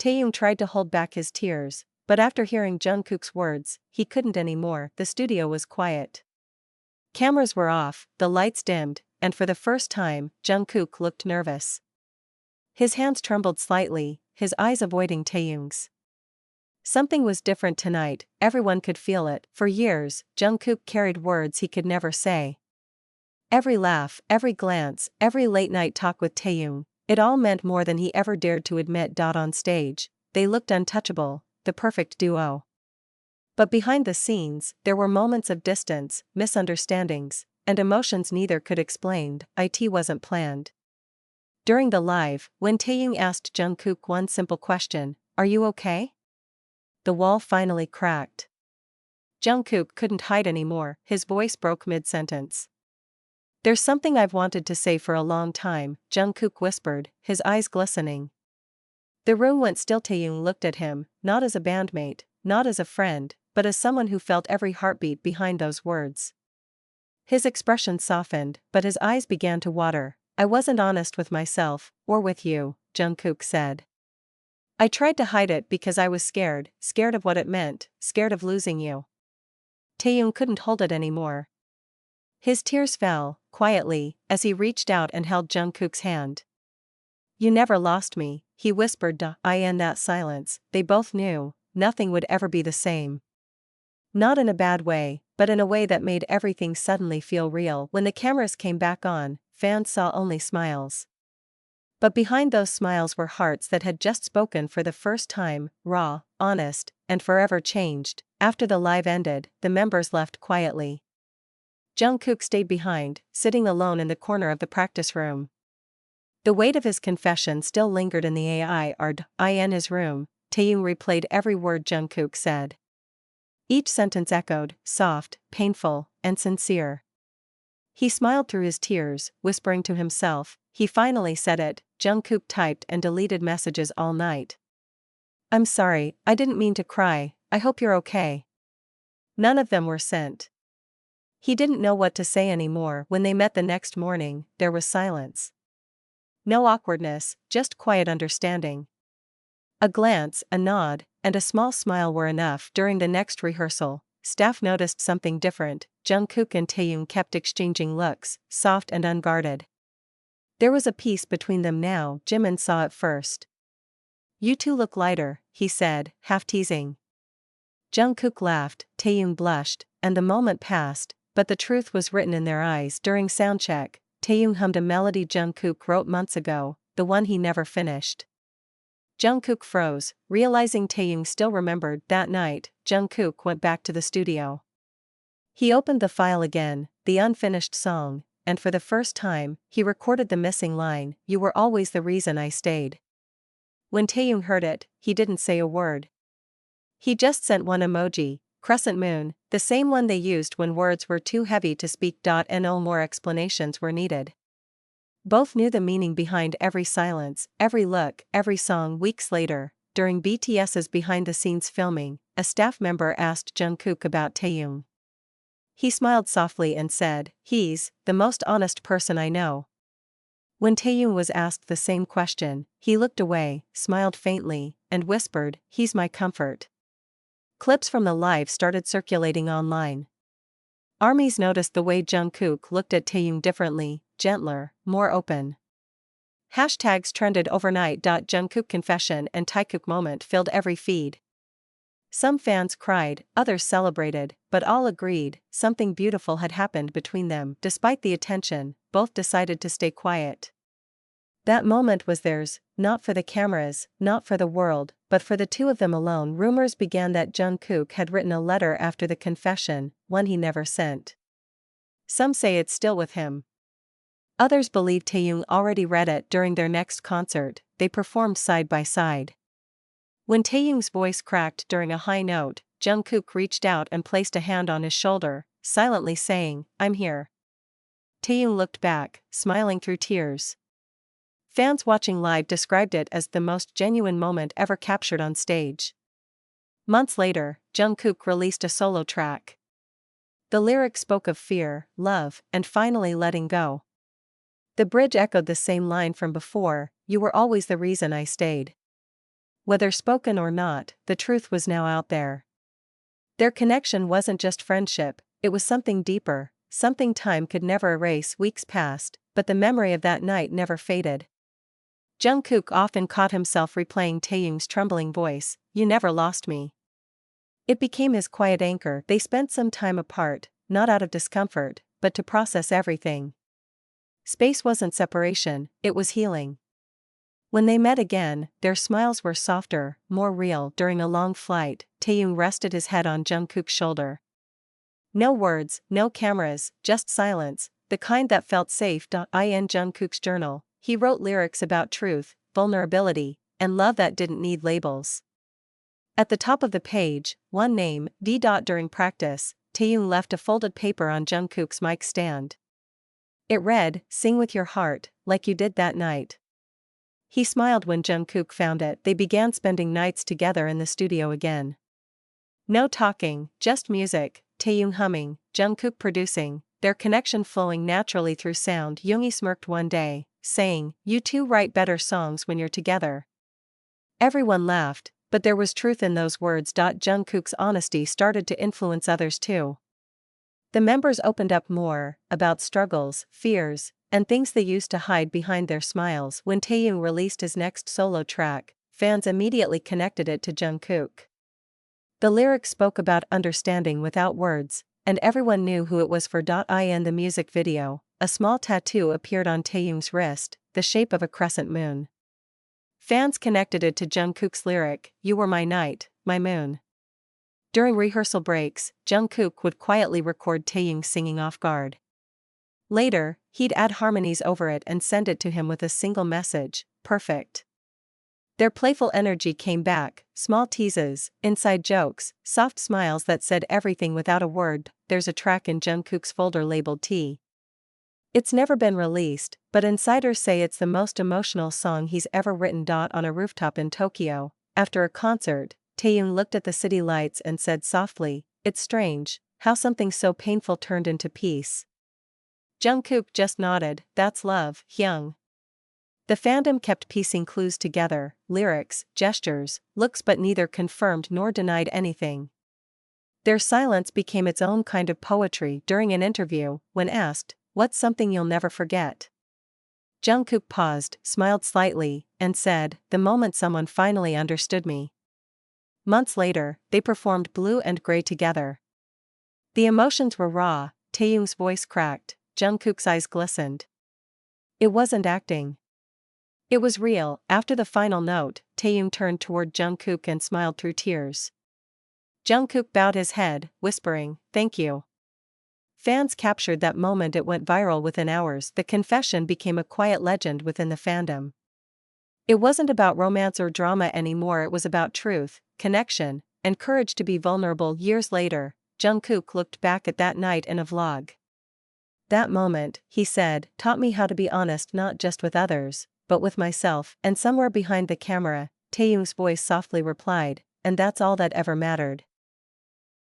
Taehyung tried to hold back his tears, but after hearing Jungkook's words, he couldn't anymore. The studio was quiet. Cameras were off, the lights dimmed, and for the first time, Jungkook looked nervous. His hands trembled slightly, his eyes avoiding Taehyung's. Something was different tonight, everyone could feel it. For years, Jungkook carried words he could never say. Every laugh, every glance, every late-night talk with Taehyung, it all meant more than he ever dared to admit. On stage, they looked untouchable, the perfect duo. But behind the scenes, there were moments of distance, misunderstandings, and emotions neither could explain. It wasn't planned. During the live, when Taehyung asked Jungkook one simple question, "Are you okay?" the wall finally cracked. Jungkook couldn't hide anymore, his voice broke mid-sentence. "There's something I've wanted to say for a long time," Jungkook whispered, his eyes glistening. The room went still. Taehyung looked at him, not as a bandmate, not as a friend, but as someone who felt every heartbeat behind those words. His expression softened, but his eyes began to water. "I wasn't honest with myself, or with you," Jungkook said. "I tried to hide it because I was scared of what it meant, scared of losing you." Taehyung couldn't hold it anymore. His tears fell, quietly, as he reached out and held Jungkook's hand. "You never lost me," he whispered. In that silence, they both knew, nothing would ever be the same. Not in a bad way, but in a way that made everything suddenly feel real. When the cameras came back on, fans saw only smiles. But behind those smiles were hearts that had just spoken for the first time, raw, honest, and forever changed. After the live ended, the members left quietly. Jungkook stayed behind, sitting alone in the corner of the practice room. The weight of his confession still lingered in the in his room. Taehyung replayed every word Jungkook said. Each sentence echoed, soft, painful, and sincere. He smiled through his tears, whispering to himself. He finally said it. Jungkook typed and deleted messages all night. "I'm sorry, I didn't mean to cry, I hope you're okay." None of them were sent. He didn't know what to say anymore. When they met the next morning, there was silence. No awkwardness, just quiet understanding. A glance, a nod, and a small smile were enough. During the next rehearsal, staff noticed something different. Jungkook and Taehyung kept exchanging looks, soft and unguarded. There was a peace between them now. Jimin saw it first. "You two look lighter," he said, half teasing. Jungkook laughed, Taehyung blushed, and the moment passed, but the truth was written in their eyes. During soundcheck, Taehyung hummed a melody Jungkook wrote months ago, the one he never finished. Jungkook froze, realizing Taehyung still remembered. That night, Jungkook went back to the studio. He opened the file again, the unfinished song, and for the first time, he recorded the missing line, "You were always the reason I stayed." When Taehyung heard it, he didn't say a word. He just sent one emoji, crescent moon, the same one they used when words were too heavy to speak. No more explanations were needed. Both knew the meaning behind every silence, every look, every song. Weeks later, during BTS's behind-the-scenes filming, a staff member asked Jungkook about Taehyung. He smiled softly and said, "He's the most honest person I know." When Taehyung was asked the same question, he looked away, smiled faintly, and whispered, "He's my comfort." Clips from the live started circulating online. Armies noticed the way Jungkook looked at Taehyung differently, gentler, more open. Hashtags trended overnight. Jungkook confession and Taehyung moment filled every feed. Some fans cried, others celebrated, but all agreed something beautiful had happened between them. Despite the attention, both decided to stay quiet. That moment was theirs, not for the cameras, not for the world, but for the two of them alone. Rumors began that Jungkook had written a letter after the confession, one he never sent. Some say it's still with him. Others believe Taehyung already read it. During their next concert, they performed side by side. When Taehyung's voice cracked during a high note, Jungkook reached out and placed a hand on his shoulder, silently saying, "I'm here." Taehyung looked back, smiling through tears. Fans watching live described it as the most genuine moment ever captured on stage. Months later, Jungkook released a solo track. The lyrics spoke of fear, love, and finally letting go. The bridge echoed the same line from before, "You were always the reason I stayed." Whether spoken or not, the truth was now out there. Their connection wasn't just friendship, it was something deeper, something time could never erase. Weeks passed, but the memory of that night never faded. Jungkook often caught himself replaying Taehyung's trembling voice, "You never lost me." It became his quiet anchor. They spent some time apart, not out of discomfort, but to process everything. Space wasn't separation, it was healing. When they met again, their smiles were softer, more real. During a long flight, Taehyung rested his head on Jungkook's shoulder. No words, no cameras, just silence, the kind that felt safe. In Jungkook's journal, he wrote lyrics about truth, vulnerability, and love that didn't need labels. At the top of the page, one name, V. During practice, Taehyung left a folded paper on Jungkook's mic stand. It read, "Sing with your heart, like you did that night." He smiled when Jungkook found it. They began spending nights together in the studio again. No talking, just music, Taehyung humming, Jungkook producing, their connection flowing naturally through sound. Yoongi smirked one day, saying, "You two write better songs when you're together." Everyone laughed, but there was truth in those words. Jungkook's honesty started to influence others too. The members opened up more, about struggles, fears, and things they used to hide behind their smiles. When Taehyung released his next solo track, fans immediately connected it to Jungkook. The lyrics spoke about understanding without words, and everyone knew who it was for. In the music video, a small tattoo appeared on Taehyung's wrist, the shape of a crescent moon. Fans connected it to Jungkook's lyric, "You were my night, my moon." During rehearsal breaks, Jungkook would quietly record Taehyung singing off guard. Later, he'd add harmonies over it and send it to him with a single message, "Perfect." Their playful energy came back, small teases, inside jokes, soft smiles that said everything without a word. There's a track in Jungkook's folder labeled T. It's never been released, but insiders say it's the most emotional song he's ever written. On a rooftop in Tokyo, after a concert, Taehyung looked at the city lights and said softly, "It's strange how something so painful turned into peace." Jungkook just nodded, "That's love, Hyung." The fandom kept piecing clues together, lyrics, gestures, looks, but neither confirmed nor denied anything. Their silence became its own kind of poetry. During an interview, when asked, "What's something you'll never forget?" Jungkook paused, smiled slightly, and said, "The moment someone finally understood me." Months later, they performed Blue and Grey together. The emotions were raw, Taehyung's voice cracked, Jungkook's eyes glistened. It wasn't acting. It was real. After the final note, Taehyung turned toward Jungkook and smiled through tears. Jungkook bowed his head, whispering, "Thank you." Fans captured that moment. It went viral within hours. The confession became a quiet legend within the fandom. It wasn't about romance or drama anymore, it was about truth, connection, and courage to be vulnerable. Years later, Jungkook looked back at that night in a vlog. "That moment," he said, "taught me how to be honest, not just with others, but with myself." And somewhere behind the camera, Taehyung's voice softly replied, "And that's all that ever mattered."